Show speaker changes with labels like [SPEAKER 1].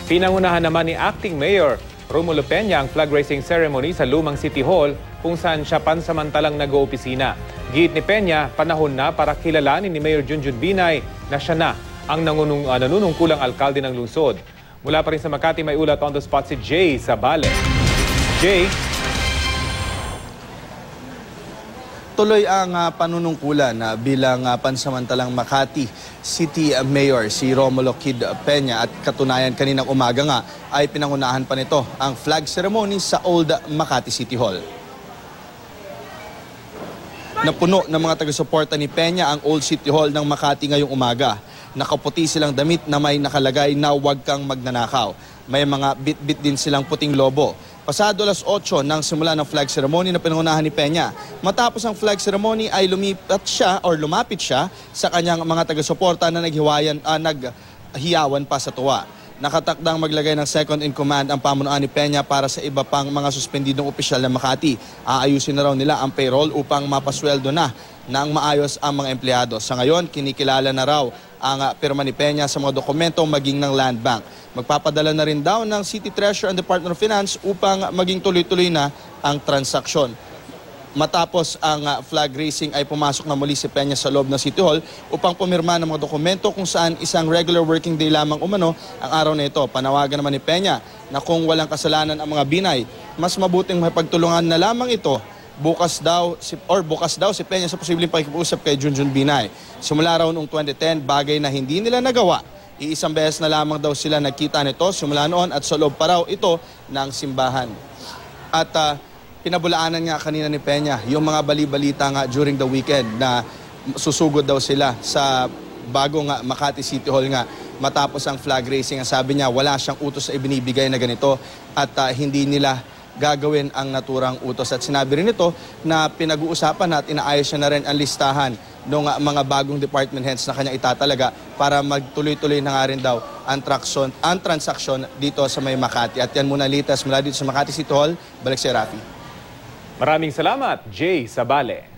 [SPEAKER 1] Pinangunahan naman ni Acting Mayor Romulo Peña ang flag raising ceremony sa Lumang City Hall kung saan siya pansamantalang nag-oopisina. Giit ni Peña, panahon na para kilalanin ni Mayor Junjun Binay na siya na ang nanunungkulang alkalde ng lungsod. Mula pa rin sa Makati, may ulat on the spot si Jay Sabale. Jay?
[SPEAKER 2] Tuloy ang panunungkulan bilang pansamantalang Makati City Mayor si Romulo Kid Peña at katunayan kaninang umaga nga ay pinangunahan pa nito ang flag ceremony sa Old Makati City Hall. Napuno ng mga taga-suporta ni Peña ang Old City Hall ng Makati ngayong umaga. Nakaputi silang damit na may nakalagay na huwag kang magnanakaw. May mga bit-bit din silang puting lobo. Pasado alas 8 nang simula ng flag ceremony na pinangunahan ni Peña. Matapos ang flag ceremony ay lumapit siya sa kanyang mga taga-suporta na naghiyawan pa sa tuwa. Nakatakdang maglagay ng second in command ang pamunuan ni Peña para sa iba pang mga suspendidong opisyal ng Makati. Aayusin na raw nila ang payroll upang mapasweldo na ng maayos ang mga empleyado. Sa ngayon, kinikilala na raw ang pirma ni Peña sa mga dokumento maging ng Land Bank. Magpapadala na rin daw ng City Treasurer and Department of Finance upang maging tuloy-tuloy na ang transaksyon. Matapos ang flag raising ay pumasok na muli si Peña sa loob ng City Hall upang pumirma ng mga dokumento kung saan isang regular working day lamang umano ang araw na ito. Panawagan naman ni Peña na kung walang kasalanan ang mga Binay, mas mabuting mapagtulungan na lamang ito. Bukas daw si Peña sa posibleng pakikipag-usap kay Junjun Binay. Simula raw noong 2010, bagay na hindi nila nagawa. Iisang beses na lamang daw sila nagkita nito simula noon at sa loob pa raw ito ng simbahan. At pinabulaanan nga kanina ni Peña yung mga bali-balita nga during the weekend na susugod daw sila sa bagong Makati City Hall nga matapos ang flag raising. Ang sabi niya wala siyang utos na ibinibigay na ganito at hindi nila gagawin ang naturang utos. At sinabi rin ito na pinag-uusapan at inaayos niya na rin ang listahan ng mga bagong department heads na kanya itatalaga para magtuloy-tuloy na nga rin daw ang transaksyon dito sa may Makati. At yan muna litas mula dito sa Makati City Hall. Balik si Rafi.
[SPEAKER 1] Maraming salamat, Jay Sabale.